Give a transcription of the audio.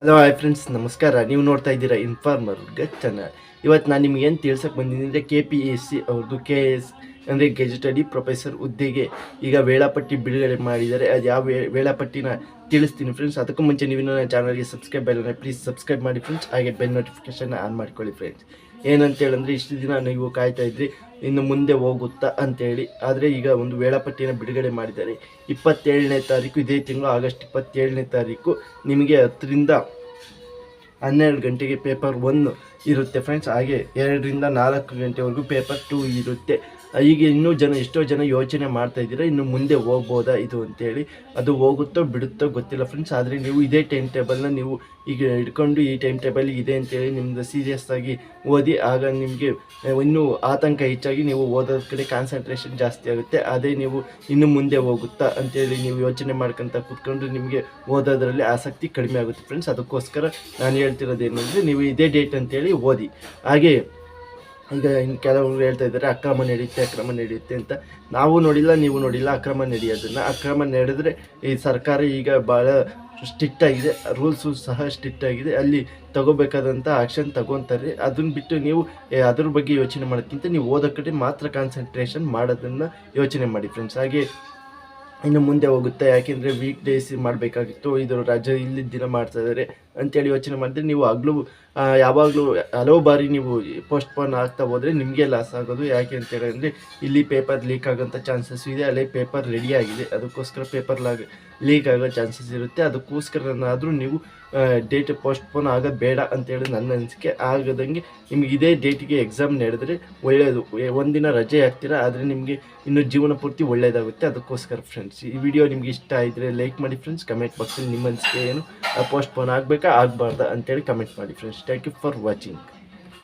Hello hi friends, ನಮಸ್ಕಾರ. ನೀವು ನೋಡ್ತಾ ಇದ್ದೀರಾ ಇನ್ಫಾರ್ಮರ್ ಚಾನಲ್. ಇವತ್ತು ನಾನು ನಿಮ್ಗೆ ಏನು ತಿಳ್ಸಕ್ಕೆ ಬಂದಿದ್ದೀನಿ ಅಂದರೆ KPSC ಅವ್ರದ್ದು KS ಅಂದರೆ ಗೆಜೆಟರಿ ಪ್ರೊಫೆಸರ್ ಹುದ್ದೆಗೆ ಈಗ ವೇಳಾಪಟ್ಟಿ ಬಿಡುಗಡೆ ಮಾಡಿದ್ದಾರೆ. ಅದು ಯಾವ ವೇಳಾಪಟ್ಟಿನ ತಿಳಿಸ್ತೀನಿ ಫ್ರೆಂಡ್ಸ್. ಅದಕ್ಕೂ ಮುಂಚೆ ನೀವು ನನ್ನ ಚಾನಲ್ಗೆ ಸಬ್ಸ್ಕ್ರೈಬ್ ಆಗಿಲ್ಲ ಪ್ಲೀಸ್ ಸಬ್ಸ್ಕ್ರೈಬ್ ಮಾಡಿ ಫ್ರೆಂಡ್ಸ್. ಹಾಗೆ ಬೆಲ್ ನೋಟಿಫಿಕೇಶನ್ ಆನ್ ಮಾಡ್ಕೊಳ್ಳಿ ಫ್ರೆಂಡ್ಸ್. ಏನಂತೇಳಂದರೆ ಇಷ್ಟು ದಿನ ನೀವು ಕಾಯ್ತಾ ಇದ್ರಿ ಇನ್ನು ಮುಂದೆ ಹೋಗುತ್ತಾ ಅಂತೇಳಿ. ಆದರೆ ಈಗ ಒಂದು ವೇಳಾಪಟ್ಟಿಯನ್ನು ಬಿಡುಗಡೆ ಮಾಡಿದ್ದಾರೆ. 27ನೇ ತಾರೀಕು, ಇದೇ ತಿಂಗಳು ಆಗಸ್ಟ್ 27ನೇ ತಾರೀಕು ನಿಮಗೆ 10ರಿಂದ 12 ಗಂಟೆಗೆ ಪೇಪರ್ 1 ಇರುತ್ತೆ ಫ್ರೆಂಡ್ಸ್. ಹಾಗೆ 2ರಿಂದ 4 ಗಂಟೆವರೆಗೂ ಪೇಪರ್ 2 ಇರುತ್ತೆ. ಈಗ ಇನ್ನೂ ಎಷ್ಟೋ ಜನ ಯೋಚನೆ ಮಾಡ್ತಾ ಇದ್ದೀರಾ ಇನ್ನು ಮುಂದೆ ಹೋಗ್ಬೋದಾ ಇದು ಅಂತೇಳಿ. ಅದು ಹೋಗುತ್ತೋ ಬಿಡುತ್ತೋ ಗೊತ್ತಿಲ್ಲ ಫ್ರೆಂಡ್ಸ್. ಆದರೆ ನೀವು ಇದೇ ಟೈಮ್ ಟೇಬಲ್ನ ನೀವು ಈಗ ಹಿಡ್ಕೊಂಡು ಈ ಟೈಮ್ ಟೇಬಲ್ ಇದೆ ಅಂತೇಳಿ ನಿಮ್ಮದು ಸೀರಿಯಸ್ ಆಗಿ ಓದಿ. ಆಗ ನಿಮಗೆ ಇನ್ನೂ ಆತಂಕ ಹೆಚ್ಚಾಗಿ ನೀವು ಓದೋದ್ರ ಕಡೆ ಕಾನ್ಸಂಟ್ರೇಷನ್ ಜಾಸ್ತಿ ಆಗುತ್ತೆ. ಅದೇ ನೀವು ಇನ್ನು ಮುಂದೆ ಹೋಗುತ್ತಾ ಅಂತೇಳಿ ನೀವು ಯೋಚನೆ ಮಾಡ್ಕೊತ ಕೂತ್ಕೊಂಡ್ರೆ ನಿಮಗೆ ಓದೋದ್ರಲ್ಲಿ ಆಸಕ್ತಿ ಕಡಿಮೆ ಆಗುತ್ತೆ ಫ್ರೆಂಡ್ಸ್. ಅದಕ್ಕೋಸ್ಕರ ನಾನು ಹೇಳ್ತಿರೋದು ಏನಂದರೆ ನೀವು ಇದೇ ಡೇಟ್ ಅಂತೇಳಿ ಓದಿ. ಹಾಗೆ ಈಗ ಇನ್ನು ಕೆಲವರು ಹೇಳ್ತಾ ಇದ್ದಾರೆ ಅಕ್ರಮ ನಡೆಯುತ್ತೆ ಅಂತ. ನಾವು ನೋಡಿಲ್ಲ, ನೀವು ನೋಡಿಲ್ಲ ಅಕ್ರಮ ನಡೆಯೋದನ್ನು. ಅಕ್ರಮ ನಡೆದ್ರೆ ಈ ಸರ್ಕಾರ ಈಗ ಭಾಳ ಸ್ಟ್ರಿಕ್ಟ್ ಆಗಿದೆ, ರೂಲ್ಸು ಸಹ ಸ್ಟ್ರಿಕ್ಟ್ ಆಗಿದೆ. ಅಲ್ಲಿ ತಗೋಬೇಕಾದಂಥ ಆ್ಯಕ್ಷನ್ ತಗೊತಾರೆ. ಅದನ್ನು ಬಿಟ್ಟು ನೀವು ಅದ್ರ ಬಗ್ಗೆ ಯೋಚನೆ ಮಾಡೋಕ್ಕಿಂತ ನೀವು ಓದೋ ಕಡೆ ಮಾತ್ರ ಕಾನ್ಸಂಟ್ರೇಷನ್ ಮಾಡೋದನ್ನು ಯೋಚನೆ ಮಾಡಿ ಫ್ರೆಂಡ್ಸ್. ಹಾಗೆ ಇನ್ನು ಮುಂದೆ ಹೋಗುತ್ತೆ, ಯಾಕೆಂದರೆ ವೀಕ್ ಡೇಸ್ ಮಾಡಬೇಕಾಗಿತ್ತು, ಇದು ರಜೆ ಇಲ್ಲಿದ್ದ ದಿನ ಮಾಡ್ತಾಯಿದ್ದಾರೆ ಅಂತೇಳಿ ಯೋಚನೆ ಮಾಡಿದ್ರೆ ನೀವು ಯಾವಾಗಲೂ ಹಲವು ಬಾರಿ ನೀವು ಪೋಸ್ಟ್ಪೋನ್ ಆಗ್ತಾ ಹೋದರೆ ನಿಮಗೆ ಲಾಸ್ ಆಗೋದು. ಯಾಕೆ ಅಂತೇಳಿದ್ರೆ ಇಲ್ಲಿ ಪೇಪರ್ ಲೀಕ್ ಆಗೋಂಥ ಚಾನ್ಸಸ್ ಇದೆ. ಅಲ್ಲೇ ಪೇಪರ್ ರೆಡಿ ಆಗಿದೆ, ಅದಕ್ಕೋಸ್ಕರ ಪೇಪರ್ ಲೀಕ್ ಆಗೋ ಚಾನ್ಸಸ್ ಇರುತ್ತೆ. ಅದಕ್ಕೋಸ್ಕರನಾದರೂ ನೀವು ಡೇಟ್ ಪೋಸ್ಟ್ಪೋನ್ ಆಗೋದು ಬೇಡ ಅಂತೇಳಿ ನನ್ನ ಅನಿಸಿಕೆ. ಆಗದಂಗೆ ನಿಮ್ಗೆ ಇದೇ ಡೇಟಿಗೆ ಎಕ್ಸಾಮ್ ನಡೆದ್ರೆ ಒಳ್ಳೆಯದು. ಒಂದಿನ ರಜೆ ಹಾಕ್ತೀರಾ, ಆದರೆ ನಿಮಗೆ ಇನ್ನು ಜೀವನ ಪೂರ್ತಿ ಒಳ್ಳೆಯದಾಗುತ್ತೆ. ಅದಕ್ಕೋಸ್ಕರ ಫ್ರೆಂಡ್ಸ್, ಈ ವಿಡಿಯೋ ನಿಮ್ಗೆ ಇಷ್ಟ ಆಗಿದ್ರೆ ಲೈಕ್ ಮಾಡಿ ಫ್ರೆಂಡ್ಸ್. ಕಮೆಂಟ್ ಬಾಕ್ಸಲ್ಲಿ ನಿಮ್ಮ ಅನಿಸಿಕೆ ಏನು, ಪೋಸ್ಟ್ಪೋನ್ ಆಗಬೇಕಾ ಆಗಬಾರ್ದಾ ಅಂತೇಳಿ ಕಮೆಂಟ್ ಮಾಡಿ friends. Thank you for watching.